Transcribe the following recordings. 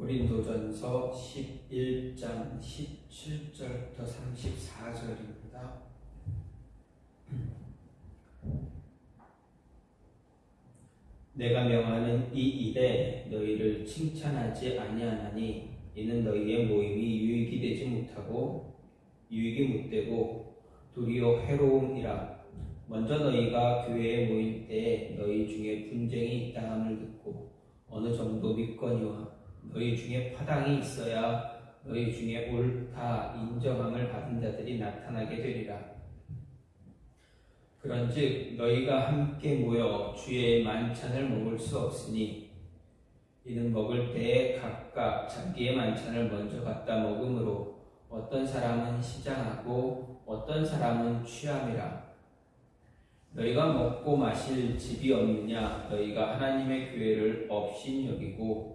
고린도전서 11장 17절부터 34절입니다. 내가 명하는 이 일에 너희를 칭찬하지 아니하나니 이는 너희의 모임이 유익이 되지 못하고 유익이 못되고 도리어 해로움이라. 먼저 너희가 교회에 모일 때에 너희 중에 분쟁이 있다 함을 듣고 어느 정도 믿거니와 너희 중에 파당이 있어야 너희 중에 옳다 인정함을 받은 자들이 나타나게 되리라. 그런즉 너희가 함께 모여 주의 만찬을 먹을 수 없으니 이는 먹을 때에 각각 자기의 만찬을 먼저 갖다 먹으므로 어떤 사람은 시장하고 어떤 사람은 취함이라. 너희가 먹고 마실 집이 없느냐? 너희가 하나님의 교회를 업신 여기고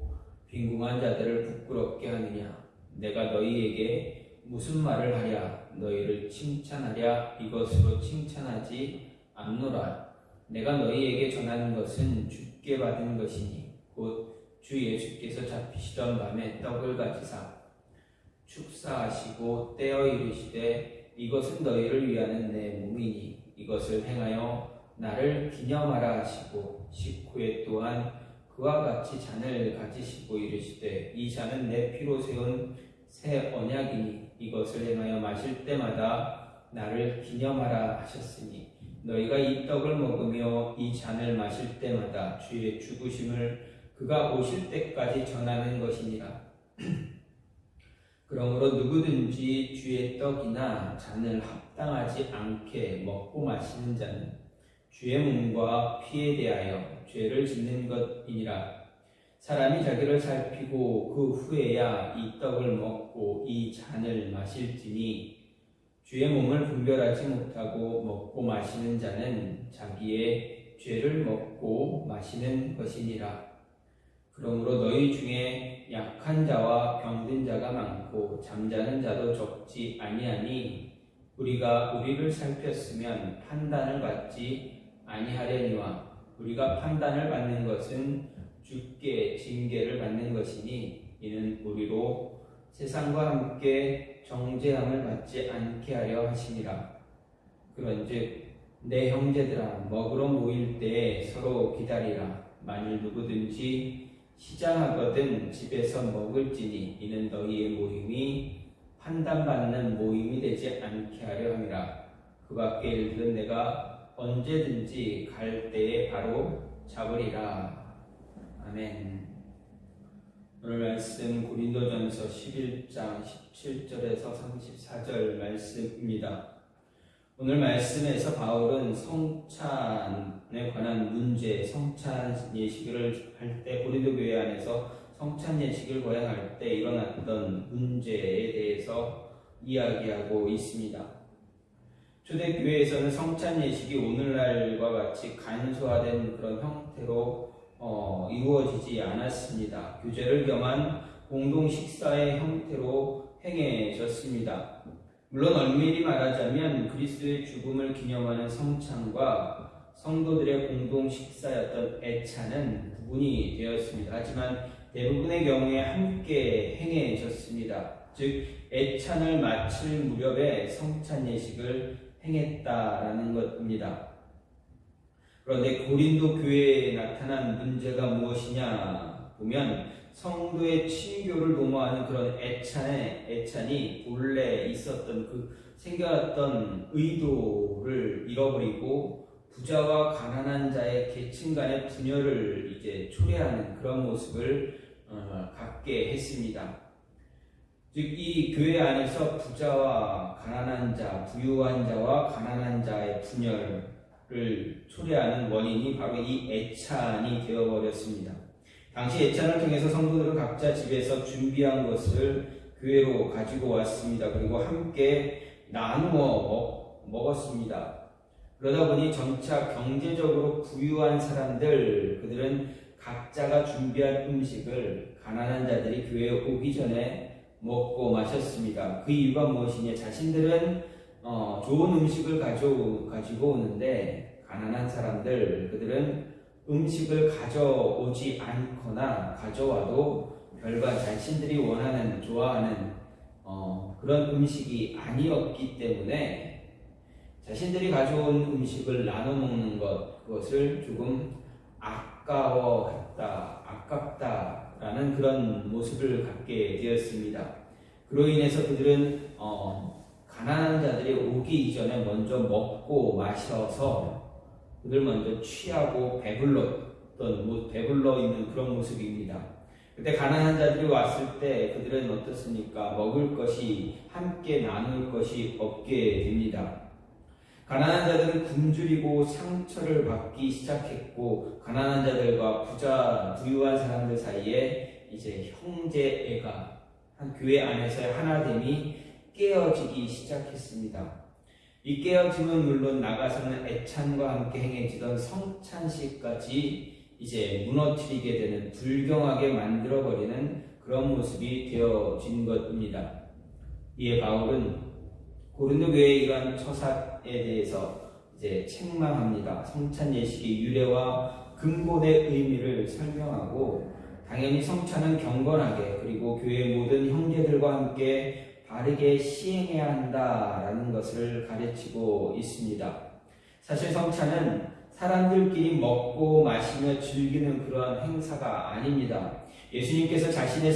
빈궁한 자들을 부끄럽게 하느냐? 내가 너희에게 무슨 말을 하랴? 너희를 칭찬하랴? 이것으로 칭찬하지 않노라. 내가 너희에게 전하는 것은 주께 받은 것이니 곧 주 예수께서 잡히시던 밤에 떡을 가지사 축사하시고 떼어 이르시되 이것은 너희를 위하는 내 몸이니 이것을 행하여 나를 기념하라 하시고 식후에 또한 그와 같이 잔을 가지시고 이르시되 이 잔은 내 피로 세운 새 언약이니 이것을 행하여 마실 때마다 나를 기념하라 하셨으니 너희가 이 떡을 먹으며 이 잔을 마실 때마다 주의 죽으심을 그가 오실 때까지 전하는 것이니라. 그러므로 누구든지 주의 떡이나 잔을 합당하지 않게 먹고 마시는 자는 주의 몸과 피에 대하여 죄를 짓는 것이니라. 사람이 자기를 살피고 그 후에야 이 떡을 먹고 이 잔을 마실지니 주의 몸을 분별하지 못하고 먹고 마시는 자는 자기의 죄를 먹고 마시는 것이니라. 그러므로 너희 중에 약한 자와 병든 자가 많고 잠자는 자도 적지 아니하니 우리가 우리를 살폈으면 판단을 받지 아니하려니와 우리가 판단을 받는 것은 주께 징계를 받는 것이니 이는 우리로 세상과 함께 정죄함을 받지 않게 하려 하심이라. 그런즉 내 형제들아 먹으러 모일 때에 서로 기다리라. 만일 누구든지 시장하거든 집에서 먹을지니 이는 너희의 모임이 판단받는 모임이 되지 않게 하려 함이라. 그 밖의 일들은 내가 언제든지 갈 때에 바로 잡으리라. 아멘. 오늘 말씀 고린도전서 11장 17절에서 34절 말씀입니다. 오늘 말씀에서 바울은 성찬에 관한 문제, 성찬 예식을 할 때 고린도 교회 안에서 성찬 예식을 거행할 때 일어났던 문제에 대해서 이야기하고 있습니다. 초대교회에서는 성찬 예식이 오늘날과 같이 간소화된 그런 형태로 이루어지지 않았습니다. 교제를 겸한 공동 식사의 형태로 행해졌습니다. 물론 엄밀히 말하자면 그리스도의 죽음을 기념하는 성찬과 성도들의 공동 식사였던 애찬은 구분이 되었습니다. 하지만 대부분의 경우에 함께 행해졌습니다. 즉 애찬을 마칠 무렵에 성찬 예식을 행했다라는 것입니다. 그런데 고린도 교회에 나타난 문제가 무엇이냐 보면 성도의 친교를 도모하는 그런 애찬이 본래 있었던 그 생겨났던 의도를 잃어버리고 부자와 가난한 자의 계층 간의 분열을 이제 초래하는 그런 모습을 갖게 했습니다. 즉 이 교회 안에서 부자와 가난한 자, 부유한 자와 가난한 자의 분열을 초래하는 원인이 바로 이 애찬이 되어버렸습니다. 당시 애찬을 통해서 성도들은 각자 집에서 준비한 것을 교회로 가지고 왔습니다. 그리고 함께 나누어 먹었습니다. 그러다 보니 점차 경제적으로 부유한 사람들, 그들은 각자가 준비한 음식을 가난한 자들이 교회에 오기 전에 먹고 마셨습니다. 그 이유가 무엇이냐? 자신들은 좋은 음식을 가지고 오는데 가난한 사람들, 그들은 음식을 가져오지 않거나 가져와도 별반 자신들이 원하는, 좋아하는 그런 음식이 아니었기 때문에 자신들이 가져온 음식을 나눠 먹는 그것을 조금 아까워했다, 아깝다라는 그런 모습을 갖게 되었습니다. 그로 인해서 그들은 가난한 자들이 오기 이전에 먼저 먹고 마셔서 그들 먼저 취하고 배불러 있는 그런 모습입니다. 그때 가난한 자들이 왔을 때 그들은 어떻습니까? 먹을 것이, 함께 나눌 것이 없게 됩니다. 가난한 자들은 굶주리고 상처를 받기 시작했고, 가난한 자들과 부유한 사람들 사이에 이제 형제애가, 한 교회 안에서의 하나됨이 깨어지기 시작했습니다. 이 깨어짐은 물론 나가서는 애찬과 함께 행해지던 성찬식까지 이제 무너뜨리게 되는, 불경하게 만들어버리는 그런 모습이 되어진 것입니다. 이에 바울은 고린도 교회의 이러한 처사에 대해서 이제 책망합니다. 성찬 예식의 유래와 근본의 의미를 설명하고, 당연히 성찬은 경건하게, 그리고 교회의 모든 형제들과 함께 바르게 시행해야 한다라는 것을 가르치고 있습니다. 사실 성찬은 사람들끼리 먹고 마시며 즐기는 그러한 행사가 아닙니다. 예수님께서 자신의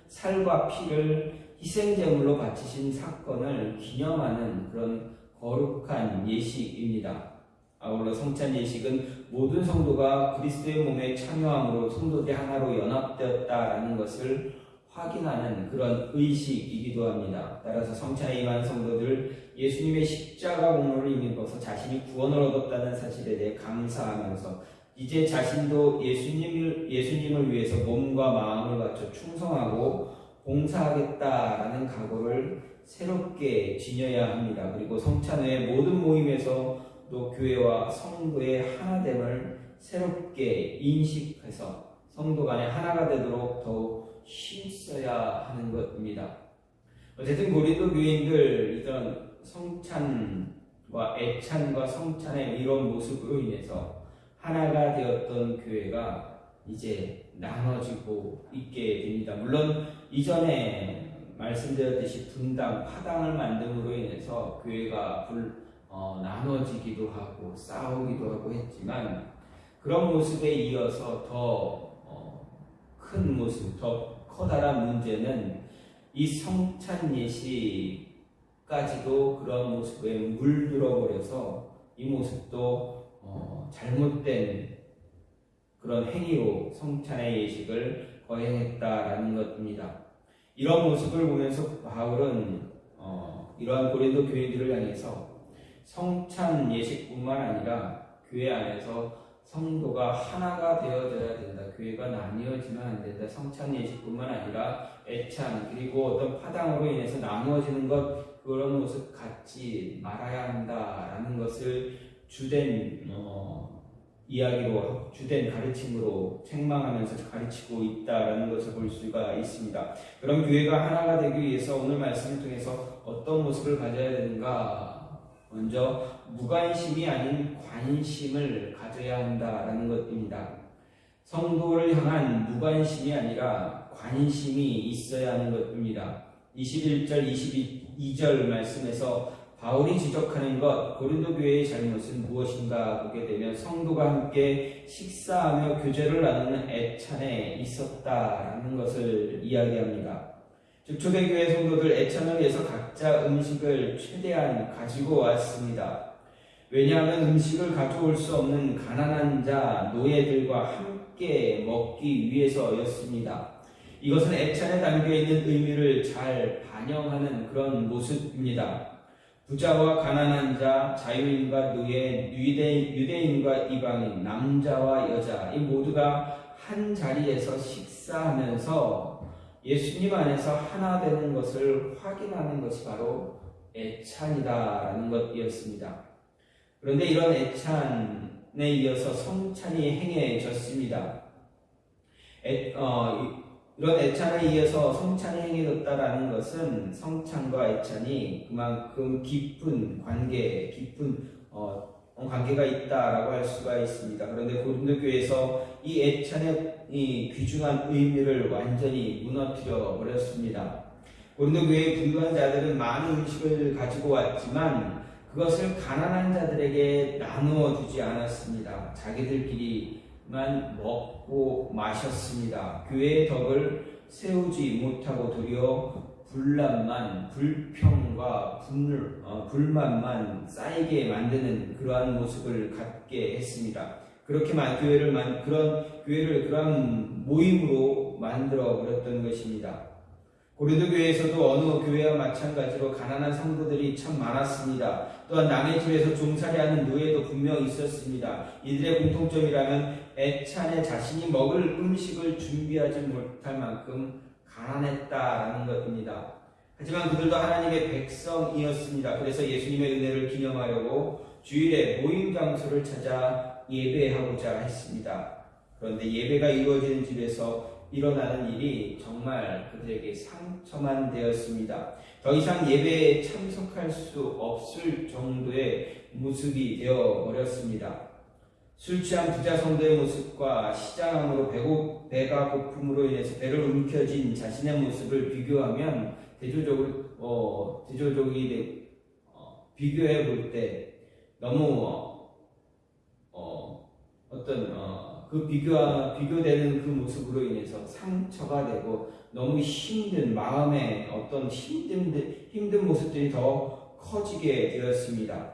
살과 피를 희생제물로 바치신 사건을 기념하는 그런 거룩한 예식입니다. 아울러 성찬 예식은 모든 성도가 그리스도의 몸에 참여함으로 성도들이 하나로 연합되었다라는 것을 확인하는 그런 의식이기도 합니다. 따라서 성찬에 임한 성도들, 예수님의 십자가 공로를 힘입어서 자신이 구원을 얻었다는 사실에 대해 감사하면서 이제 자신도 예수님을 위해서 몸과 마음을 바쳐 충성하고 봉사하겠다라는 각오를 새롭게 지녀야 합니다. 그리고 성찬 외의 모든 모임에서 또 교회와 성도의 하나됨을 새롭게 인식해서 성도 간에 하나가 되도록 더욱 힘써야 하는 것입니다. 어쨌든 고린도 교인들, 이런 성찬과 애찬과 성찬의 이런 모습으로 인해서 하나가 되었던 교회가 이제 나눠지고 있게 됩니다. 물론 이전에 말씀드렸듯이 분당, 파당을 만듦으로 인해서 교회가 나눠지기도 하고 싸우기도 하고 했지만, 그런 모습에 이어서 더 큰 모습, 더 커다란 문제는 이 성찬 예식까지도 그런 모습에 물들어 버려서 이 모습도 잘못된 그런 행위로 성찬의 예식을 거행했다라는 것입니다. 이런 모습을 보면서 바울은 이러한 고린도 교인들을 향해서 성찬 예식뿐만 아니라 교회 안에서 성도가 하나가 되어져야 된다. 교회가 나뉘어지면 안 된다. 성찬 예식뿐만 아니라 애찬, 그리고 어떤 파당으로 인해서 나누어지는 것, 그런 모습 갖지 말아야 한다라는 것을 주된 이야기로, 주된 가르침으로 책망하면서 가르치고 있다라는 것을 볼 수가 있습니다. 그럼 교회가 하나가 되기 위해서 오늘 말씀을 통해서 어떤 모습을 가져야 되는가? 먼저 무관심이 아닌 관심을 가져야 한다라는 것입니다. 성도를 향한 무관심이 아니라 관심이 있어야 하는 것입니다. 21절, 22절 말씀에서 바울이 지적하는 것, 고린도 교회의 잘못은 무엇인가 보게 되면 성도가 함께 식사하며 교제를 나누는 애찬에 있었다라는 것을 이야기합니다. 즉 초대교회 성도들 애찬을 위해서 각자 음식을 최대한 가지고 왔습니다. 왜냐하면 음식을 가져올 수 없는 가난한 자, 노예들과 함께 먹기 위해서였습니다. 이것은 애찬에 담겨있는 의미를 잘 반영하는 그런 모습입니다. 부자와 가난한 자, 자유인과 노예, 유대인과 이방인, 남자와 여자, 이 모두가 한 자리에서 식사하면서 예수님 안에서 하나 되는 것을 확인하는 것이 바로 애찬이다라는 것이었습니다. 그런데 이런 애찬에 이어서 성찬이 행해졌습니다. 이런 애찬에 이어서 성찬이 행해졌다라는 것은 성찬과 애찬이 그만큼 깊은 관계, 깊은 관계가 있다라고 할 수가 있습니다. 그런데 고린도 교회에서 이 애찬의 이 귀중한 의미를 완전히 무너뜨려 버렸습니다. 고린도 교회의 부유한 자들은 많은 음식을 가지고 왔지만 그것을 가난한 자들에게 나누어 주지 않았습니다. 자기들끼리만 먹고 마셨습니다. 교회의 덕을 세우지 못하고 도리어 분란만, 불평과 불만만 쌓이게 만드는 그러한 모습을 갖게 했습니다. 그렇게만 그런 교회를 그러한 모임으로 만들어 버렸던 것입니다. 고린도 교회에서도 어느 교회와 마찬가지로 가난한 성도들이 참 많았습니다. 또한 남의 집에서 종살이하는 노예도 분명 있었습니다. 이들의 공통점이라면 애찬에 자신이 먹을 음식을 준비하지 못할 만큼 가난했다라는 것입니다. 하지만 그들도 하나님의 백성이었습니다. 그래서 예수님의 은혜를 기념하려고 주일에 모임 장소를 찾아 예배하고자 했습니다. 그런데 예배가 이루어지는 집에서 일어나는 일이 정말 그들에게 상처만 되었습니다. 더 이상 예배에 참석할 수 없을 정도의 모습이 되어 버렸습니다. 술 취한 부자 성도의 모습과 시장함으로 배가 고픔으로 인해서 배를 움켜쥔 자신의 모습을 비교하면 비교해 볼 때 너무 비교되는 그 모습으로 인해서 상처가 되고 너무 힘든 마음의 어떤 힘든 모습들이 더 커지게 되었습니다.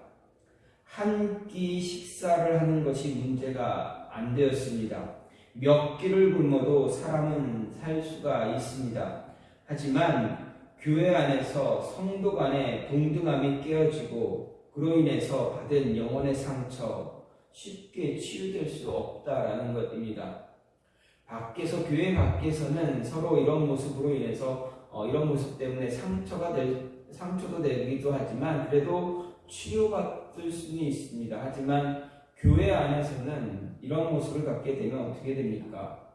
한 끼 식사를 하는 것이 문제가 안 되었습니다. 몇 끼를 굶어도 사람은 살 수가 있습니다. 하지만 교회 안에서 성도 간의 동등함이 깨어지고 그로 인해서 받은 영혼의 상처 쉽게 치유될 수 없다라는 것입니다. 교회 밖에서는 서로 이런 모습으로 인해서 이런 모습 때문에 상처도 되기도 하지만 그래도 치유받을 수는 있습니다. 하지만 교회 안에서는 이런 모습을 갖게 되면 어떻게 됩니까?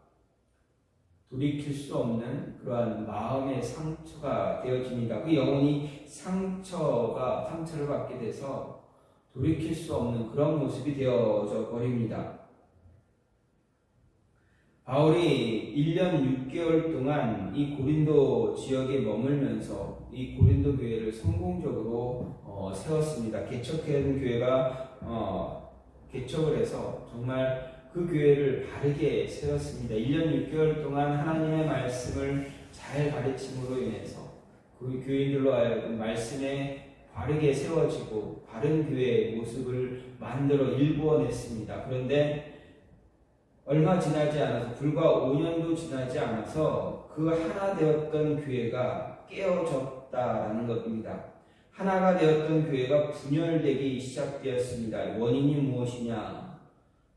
돌이킬 수 없는 그러한 마음의 상처가 되어집니다. 그 영혼이 상처를 받게 돼서 돌이킬 수 없는 그런 모습이 되어져 버립니다. 바울이 1년 6개월 동안 이 고린도 지역에 머물면서 이 고린도 교회를 성공적으로 세웠습니다. 개척한 교회가 개척을 해서 정말 그 교회를 바르게 세웠습니다. 1년 6개월 동안 하나님의 말씀을 잘 가르침으로 인해서 그 교인들로 하여금 말씀에 바르게 세워지고 바른 교회의 모습을 만들어 일구어냈습니다. 그런데 얼마 지나지 않아서 불과 5년도 지나지 않아서 그 하나 되었던 교회가 깨어졌다라는 것입니다. 하나가 되었던 교회가 분열되기 시작되었습니다. 원인이 무엇이냐?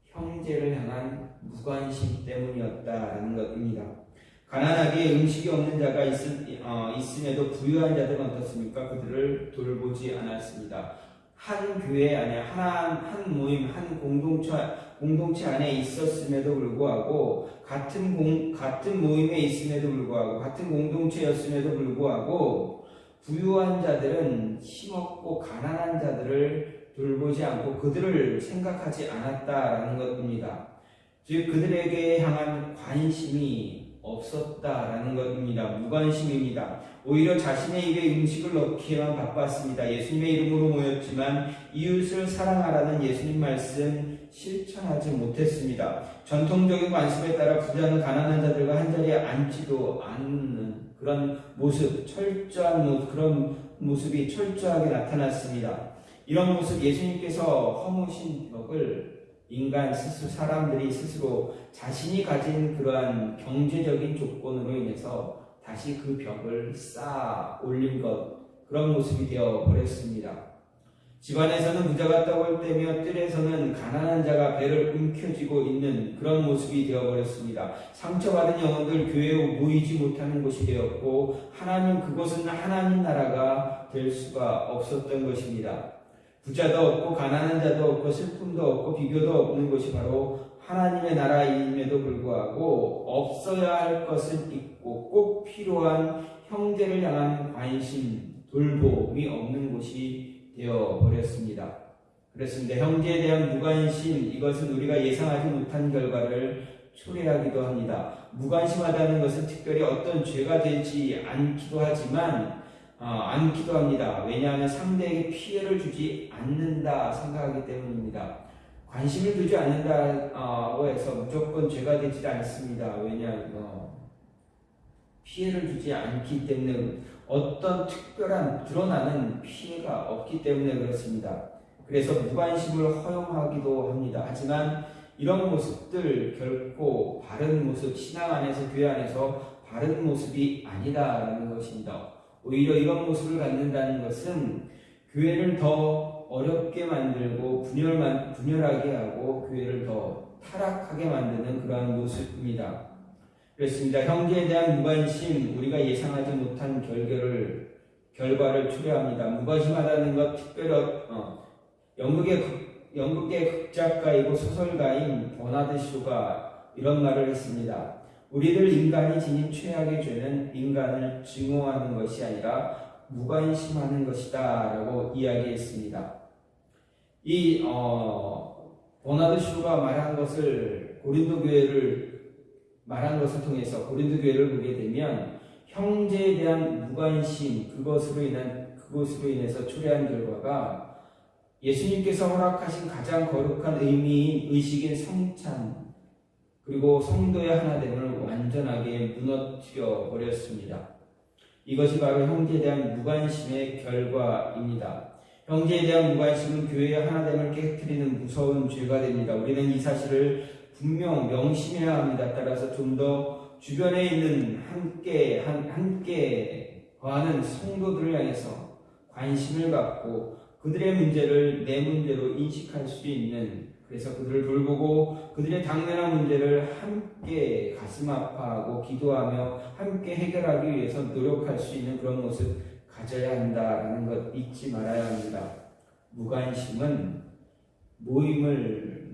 형제를 향한 무관심 때문이었다라는 것입니다. 가난하게 음식이 없는 자가 있음에도 부유한 자들은 어떻습니까? 그들을 돌보지 않았습니다. 한 교회 안에 한 모임, 한 공동체 안에 있었음에도 불구하고 같은 모임에 있음에도 불구하고 같은 공동체였음에도 불구하고 부유한 자들은 힘없고 가난한 자들을 돌보지 않고 그들을 생각하지 않았다라는 것입니다. 즉 그들에게 향한 관심이 없었다라는 것입니다. 무관심입니다. 오히려 자신의 입에 음식을 넣기에만 바빴습니다. 예수님의 이름으로 모였지만 이웃을 사랑하라는 예수님 말씀 실천하지 못했습니다. 전통적인 관습에 따라 부자는 가난한 자들과 한자리에 앉지도 않는 그런 모습, 그런 모습이 철저하게 나타났습니다. 이런 모습 예수님께서 허무신 벽을 사람들이 스스로 자신이 가진 그러한 경제적인 조건으로 인해서 다시 그 벽을 쌓아 올린 그런 모습이 되어 버렸습니다. 집안에서는 부자가 떡을 떼며 뜰에서는 가난한 자가 배를 움켜쥐고 있는 그런 모습이 되어 버렸습니다. 상처받은 영혼들 교회에 모이지 못하는 곳이 되었고 그곳은 하나님 나라가 될 수가 없었던 것입니다. 부자도 없고 가난한 자도 없고 슬픔도 없고 비교도 없는 것이 바로 하나님의 나라임에도 불구하고 없어야 할 것은 있고 꼭 필요한 형제를 향한 관심, 돌봄이 없는 곳이 되어버렸습니다. 그렇습니다. 형제에 대한 무관심, 이것은 우리가 예상하지 못한 결과를 초래하기도 합니다. 무관심하다는 것은 특별히 어떤 죄가 되지 않기도 합니다. 왜냐하면 상대에게 피해를 주지 않는다 생각하기 때문입니다. 관심을 두지 않는다고 해서 무조건 죄가 되지 않습니다. 왜냐하면 피해를 주지 않기 때문에 어떤 특별한 드러나는 피해가 없기 때문에 그렇습니다. 그래서 무관심을 허용하기도 합니다. 하지만 이런 모습들 결코 바른 모습, 신앙 안에서 교회 안에서 바른 모습이 아니다라는 것입니다. 오히려 이런 모습을 갖는다는 것은 교회를 더 어렵게 만들고 분열하게 하고 교회를 더 타락하게 만드는 그러한 모습입니다. 그렇습니다. 형제에 대한 무관심, 우리가 예상하지 못한 결과를 초래합니다. 무관심하다는 것 특별히 영국의 극작가이고 소설가인 버나드 쇼가 이런 말을 했습니다. 우리들 인간이 지닌 최악의 죄는 인간을 증오하는 것이 아니라 무관심하는 것이다 라고 이야기했습니다. 이 버나드 쇼가 말한 것을 통해서 고린도 교회를 보게 되면 형제에 대한 무관심, 그것으로 인해서 초래한 결과가 예수님께서 허락하신 가장 거룩한 의식인 성찬, 그리고 성도의 하나됨을 완전하게 무너뜨려 버렸습니다. 이것이 바로 형제에 대한 무관심의 결과입니다. 형제에 대한 무관심은 교회의 하나됨을 깨뜨리는 무서운 죄가 됩니다. 우리는 이 사실을 분명 명심해야 합니다. 따라서 좀 더 주변에 있는 함께 거하는 성도들을 향해서 관심을 갖고 그들의 문제를 내 문제로 인식할 수 있는, 그래서 그들을 돌보고 그들의 당면한 문제를 함께 가슴 아파하고 기도하며 함께 해결하기 위해서 노력할 수 있는 그런 모습 가져야 한다라는 것 잊지 말아야 합니다. 무관심은 모임을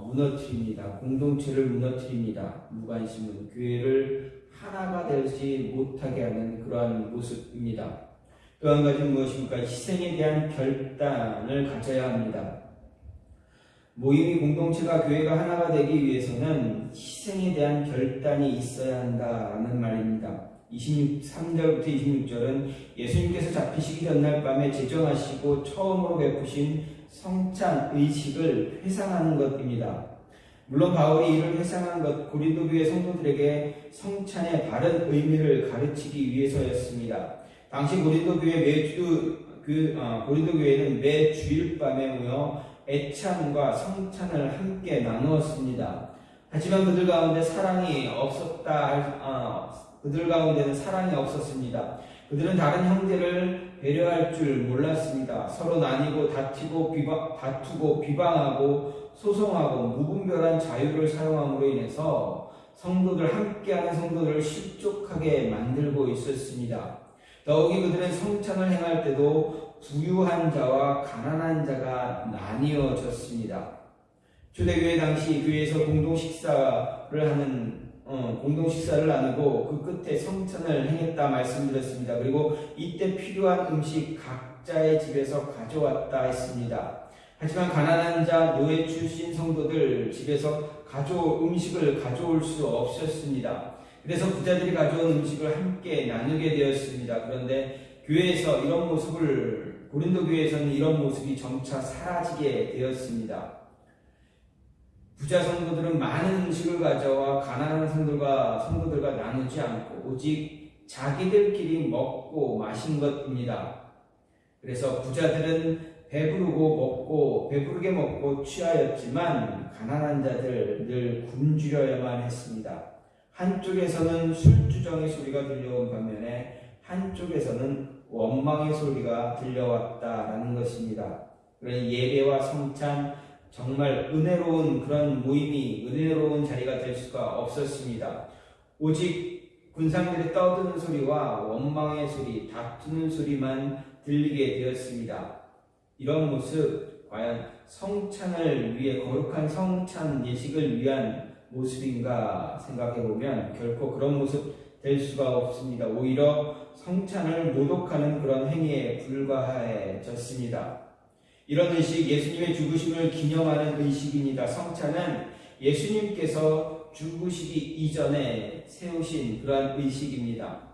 무너뜨립니다. 공동체를 무너뜨립니다. 무관심은 교회를 하나가 되지 못하게 하는 그러한 모습입니다. 또 한 가지는 무엇입니까? 희생에 대한 결단을 가져야 합니다. 모임이 공동체가 교회가 하나가 되기 위해서는 희생에 대한 결단이 있어야 한다는 말입니다. 23절부터 26절은 예수님께서 잡히시기 전날 밤에 제정하시고 처음으로 베푸신 성찬 의식을 회상하는 것입니다. 물론 바울이 이를 회상한 것 고린도 교회 성도들에게 성찬의 바른 의미를 가르치기 위해서였습니다. 당시 고린도 교회는 매 주일 밤에 모여 애찬과 성찬을 함께 나누었습니다. 하지만 그들 가운데는 사랑이 없었습니다. 그들은 다른 형제를 배려할 줄 몰랐습니다. 서로 나뉘고 다투고 비방하고 소송하고 무분별한 자유를 사용함으로 인해서 함께하는 성도들을 실족하게 만들고 있었습니다. 더욱이 그들은 성찬을 행할 때도 부유한 자와 가난한 자가 나뉘어졌습니다. 초대교회 당시 교회에서 공동식사를 나누고 그 끝에 성찬을 행했다 말씀드렸습니다. 그리고 이때 필요한 음식 각자의 집에서 가져왔다 했습니다. 하지만 가난한 자, 노예 출신 성도들 집에서 음식을 가져올 수 없었습니다. 그래서 부자들이 가져온 음식을 함께 나누게 되었습니다. 그런데 고린도 교회에서는 이런 모습이 점차 사라지게 되었습니다. 부자 성도들은 많은 음식을 가져와 가난한 성도들과 나누지 않고 오직 자기들끼리 먹고 마신 것입니다. 그래서 부자들은 배부르게 먹고 취하였지만 가난한 자들 늘 굶주려야만 했습니다. 한쪽에서는 술주정의 소리가 들려온 반면에 한쪽에서는 원망의 소리가 들려왔다라는 것입니다. 그러니 예배와 성찬, 정말 은혜로운 그런 모임이, 은혜로운 자리가 될 수가 없었습니다. 오직 군상들의 떠드는 소리와 원망의 소리, 다투는 소리만 들리게 되었습니다. 이런 모습, 과연 성찬을 위해, 거룩한 성찬 예식을 위한 모습인가 생각해보면 결코 그런 모습 될 수가 없습니다. 오히려 성찬을 모독하는 그런 행위에 불과해졌습니다. 이런 의식, 예수님의 죽으심을 기념하는 의식입니다. 성찬은 예수님께서 죽으시기 이전에 세우신 그러한 의식입니다.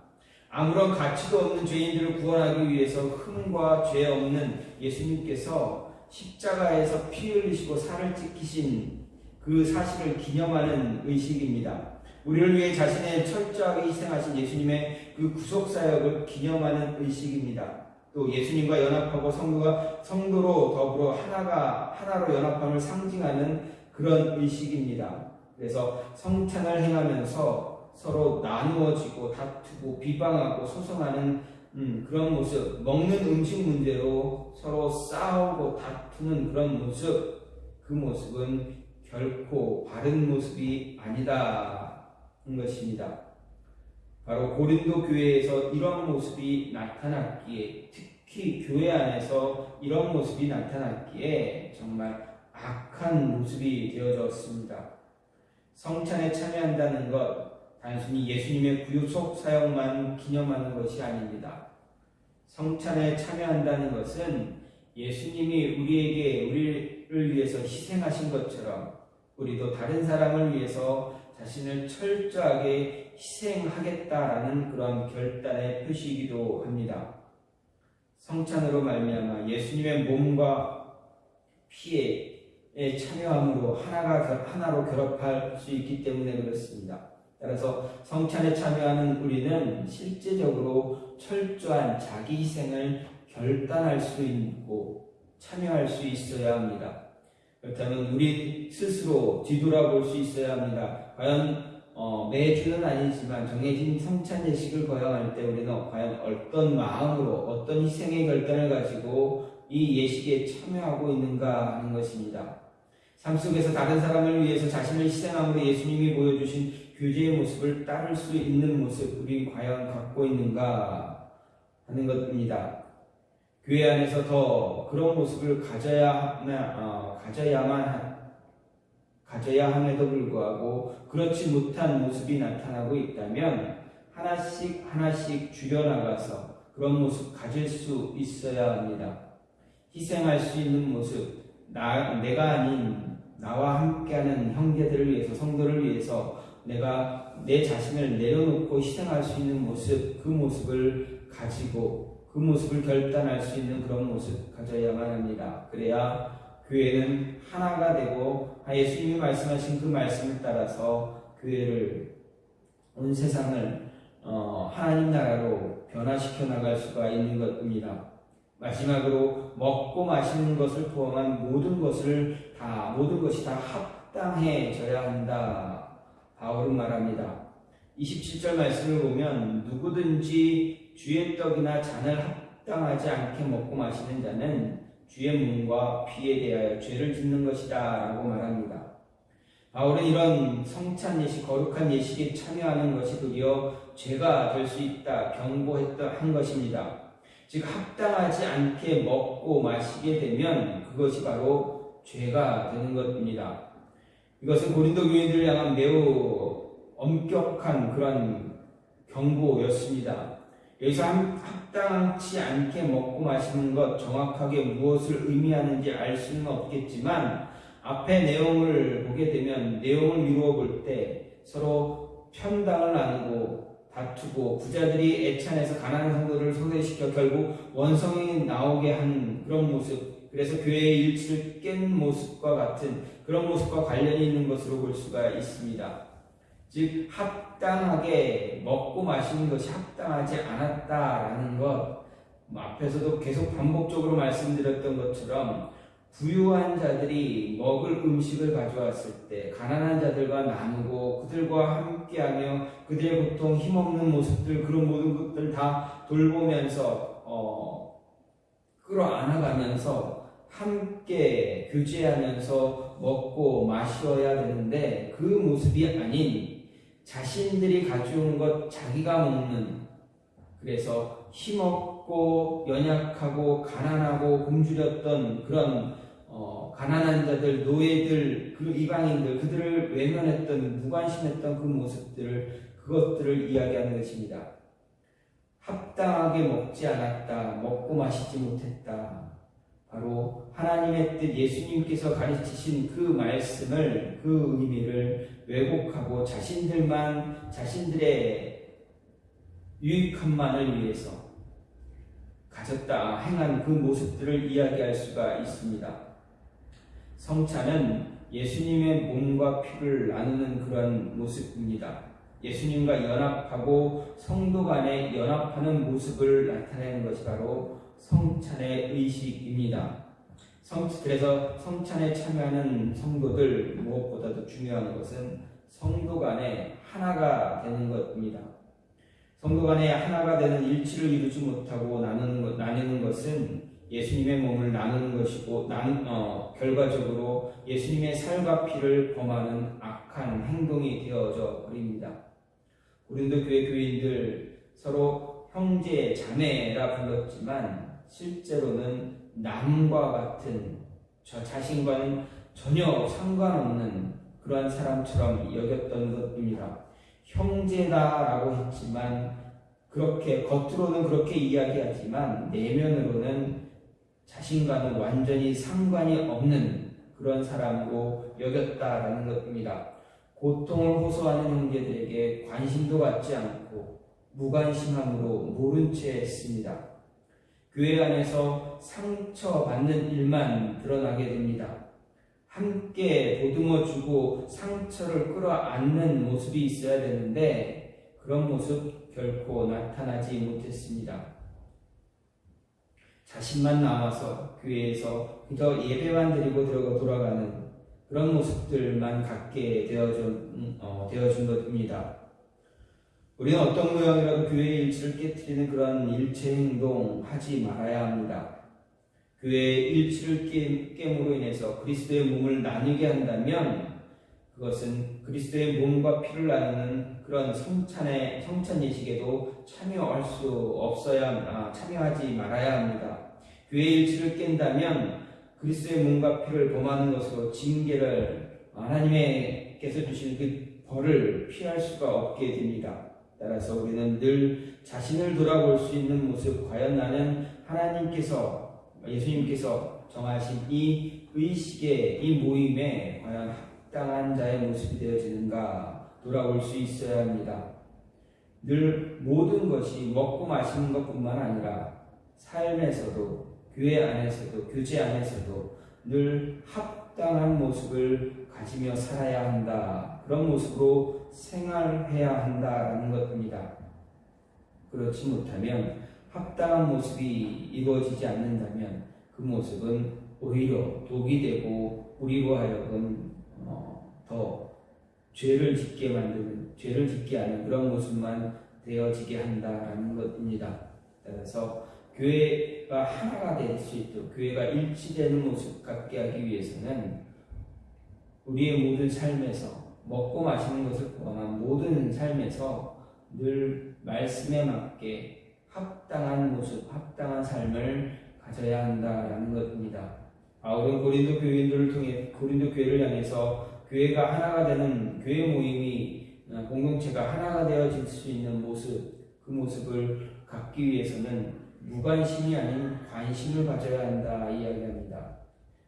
아무런 가치도 없는 죄인들을 구원하기 위해서 흠과 죄 없는 예수님께서 십자가에서 피 흘리시고 살을 찢기신 그 사실을 기념하는 의식입니다. 우리를 위해 자신의 철저하게 희생하신 예수님의 그 구속사역을 기념하는 의식입니다. 또 예수님과 연합하고 성도로 더불어 하나로 연합함을 상징하는 그런 의식입니다. 그래서 성찬을 행하면서 서로 나누어지고 다투고 비방하고 소송하는 그런 모습, 먹는 음식 문제로 서로 싸우고 다투는 그런 모습, 그 모습은 결코 바른 모습이 아니다는 것입니다. 바로 고린도 교회에서 이런 모습이 나타났기에, 특히 교회 안에서 이런 모습이 나타났기에 정말 악한 모습이 되어졌습니다. 성찬에 참여한다는 것, 단순히 예수님의 구속 사역만 기념하는 것이 아닙니다. 성찬에 참여한다는 것은 예수님이 우리를 위해서 희생하신 것처럼 우리도 다른 사람을 위해서 자신을 철저하게 희생하겠다라는 그런 결단의 표시이기도 합니다. 성찬으로 말미암아 예수님의 몸과 피에 참여함으로 하나로 결합할 수 있기 때문에 그렇습니다. 따라서 성찬에 참여하는 우리는 실제적으로 철저한 자기 희생을 결단할 수 있고 참여할 수 있어야 합니다. 그렇다면 우리 스스로 뒤돌아볼 수 있어야 합니다. 과연 매주는 아니지만 정해진 성찬 예식을 거행할 때 우리는 과연 어떤 마음으로 어떤 희생의 결단을 가지고 이 예식에 참여하고 있는가 하는 것입니다. 삶 속에서 다른 사람을 위해서 자신을 희생함으로 예수님이 보여주신 교제의 모습을 따를 수 있는 모습 우리 과연 갖고 있는가 하는 것입니다. 교회 안에서 더 그런 모습을 가져야 함에도 불구하고 그렇지 못한 모습이 나타나고 있다면 하나씩 줄여나가서 그런 모습 가질 수 있어야 합니다. 희생할 수 있는 모습, 내가 아닌 나와 함께하는 형제들을 위해서, 성도를 위해서 내가 내 자신을 내려놓고 희생할 수 있는 모습, 그 모습을 가지고 그 모습을 결단할 수 있는 그런 모습 가져야만 합니다. 그래야 교회는 하나가 되고 예수님이 말씀하신 그 말씀을 따라서 교회를, 온 세상을 하나님 나라로 변화시켜 나갈 수가 있는 것입니다. 마지막으로 먹고 마시는 것을 포함한 모든 것이 다 합당해져야 한다. 바울은 말합니다. 27절 말씀을 보면 누구든지 주의 떡이나 잔을 합당하지 않게 먹고 마시는 자는 주의 몸과 피에 대하여 죄를 짓는 것이다 라고 말합니다. 바울은 이런 성찬 예식, 거룩한 예식에 참여하는 것이 도리어 죄가 될 수 있다 경고한 것입니다. 즉 합당하지 않게 먹고 마시게 되면 그것이 바로 죄가 되는 것입니다. 이것은 고린도 교인들을 향한 매우 엄격한 그런 경고였습니다. 여기서 합당치 않게 먹고 마시는 것, 정확하게 무엇을 의미하는지 알 수는 없겠지만 앞에 내용을 보게 되면 내용을 미루어 볼 때 서로 편당을 나누고 다투고 부자들이 애찬해서 가난한 성도를 소외시켜 결국 원성이 나오게 한 그런 모습, 그래서 교회의 일치를 깬 모습과 같은 그런 모습과 관련이 있는 것으로 볼 수가 있습니다. 즉 합당하게 먹고 마시는 것이 합당하지 않았다라는 것, 앞에서도 계속 반복적으로 말씀드렸던 것처럼 부유한 자들이 먹을 음식을 가져왔을 때 가난한 자들과 나누고 그들과 함께하며 그들의 고통, 힘없는 모습들, 그런 모든 것들 다 돌보면서 끌어안아가면서 함께 교제하면서 먹고 마셔야 되는데 그 모습이 아닌 자신들이 가져온 것 자기가 먹는, 그래서 힘없고 연약하고 가난하고 굶주렸던 그런 가난한 자들, 노예들, 그 이방인들, 그들을 외면했던, 무관심했던 그 모습들을, 그것들을 이야기하는 것입니다. 합당하게 먹지 않았다, 먹고 마시지 못했다. 바로 하나님의 뜻, 예수님께서 가르치신 그 말씀을, 그 의미를 왜곡하고 자신들의 유익함만을 위해서 가졌다 행한 그 모습들을 이야기할 수가 있습니다. 성찬은 예수님의 몸과 피를 나누는 그런 모습입니다. 예수님과 연합하고 성도 간에 연합하는 모습을 나타내는 것이 바로 성찬의 의식입니다. 그래서 성찬에 참여하는 성도들 무엇보다도 중요한 것은 성도 간에 하나가 되는 것입니다. 성도 간에 하나가 되는 일치를 이루지 못하고 나누는 것은 예수님의 몸을 나누는 것이고 결과적으로 예수님의 살과 피를 범하는 악한 행동이 되어져 버립니다. 고린도 교회 교인들 서로 형제, 자매라 불렀지만 실제로는 남과 같은 자신과는 전혀 상관없는 그러한 사람처럼 여겼던 것입니다. 형제다라고 했지만 겉으로는 그렇게 이야기하지만 내면으로는 자신과는 완전히 상관이 없는 그런 사람으로 여겼다라는 것입니다. 고통을 호소하는 형제들에게 관심도 갖지 않고 무관심함으로 모른 채 했습니다. 교회 안에서 상처받는 일만 드러나게 됩니다. 함께 보듬어주고 상처를 끌어안는 모습이 있어야 되는데 그런 모습 결코 나타나지 못했습니다. 자신만 남아서 교회에서 그저 예배만 드리고 돌아가는 그런 모습들만 갖게 되어준 것입니다. 우리는 어떤 모양이라도 교회의 일치를 깨트리는 그런 일체 행동 하지 말아야 합니다. 교회의 일치를 깨므로 인해서 그리스도의 몸을 나누게 한다면 그것은 그리스도의 몸과 피를 나누는 그런 성찬 예식에도 참여하지 말아야 합니다. 교회의 일치를 깬다면 그리스도의 몸과 피를 범하는 것으로 징계를 하나님께서 주신 그 벌을 피할 수가 없게 됩니다. 따라서 우리는 늘 자신을 돌아볼 수 있는 모습, 과연 나는 예수님께서 정하신 이 의식의 이 모임에 과연 합당한 자의 모습이 되어지는가 돌아볼 수 있어야 합니다. 늘 모든 것이 먹고 마시는 것뿐만 아니라 삶에서도 교회 안에서도 교제 안에서도 늘 합당한 모습을 가지며 살아야 한다. 그런 모습으로 생활해야 한다라는 것입니다. 그렇지 못하면 합당한 모습이 이루어지지 않는다면 그 모습은 오히려 독이 되고 우리로 하여금 더 죄를 짓게 하는 그런 모습만 되어지게 한다라는 것입니다. 따라서 교회가 하나가 될 수 있도록 교회가 일치되는 모습 갖게 하기 위해서는 우리의 모든 삶에서 먹고 마시는 것을 포함한 모든 삶에서 늘 말씀에 맞게 합당한 모습, 합당한 삶을 가져야 한다라는 것입니다. 바울은 고린도 교회를 향해서 교회가 하나가 되는 교회 모임이 공동체가 하나가 되어질 수 있는 모습, 그 모습을 갖기 위해서는 무관심이 아닌 관심을 가져야 한다 이야기합니다.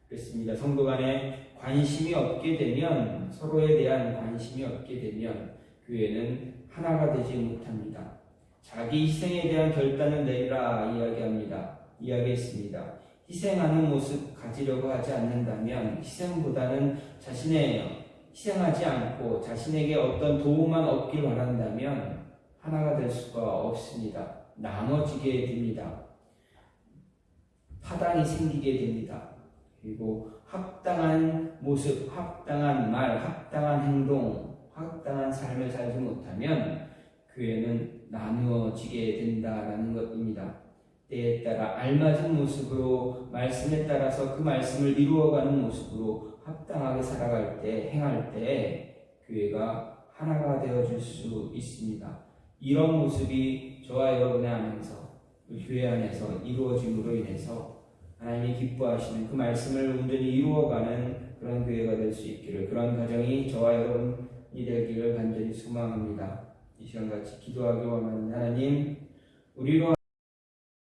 그렇습니다. 성도 간에 관심이 없게 되면, 서로에 대한 관심이 없게 되면 교회는 하나가 되지 못합니다. 자기 희생에 대한 결단을 내리라 이야기했습니다. 희생하는 모습 가지려고 하지 않는다면 희생보다는 희생하지 않고 자신에게 어떤 도움만 얻길 바란다면 하나가 될 수가 없습니다. 나눠지게 됩니다. 파당이 생기게 됩니다. 그리고 합당한 모습, 합당한 말, 합당한 행동, 합당한 삶을 살지 못하면 교회는 나누어지게 된다라는 것입니다. 때에 따라 알맞은 모습으로 말씀에 따라서 그 말씀을 이루어가는 모습으로 합당하게 살아갈 때, 행할 때 교회가 하나가 되어줄 수 있습니다. 이런 모습이 저와 여러분의 안에서, 교회 안에서 이루어짐으로 인해서 하나님이 기뻐하시는 그 말씀을 온전히 이루어가는 그런 교회가 될 수 있기를, 그런 가정이 저와 여러분이 되기를 간절히 소망합니다. 이 시간 같이 기도하기 원하는 하나님, 우리로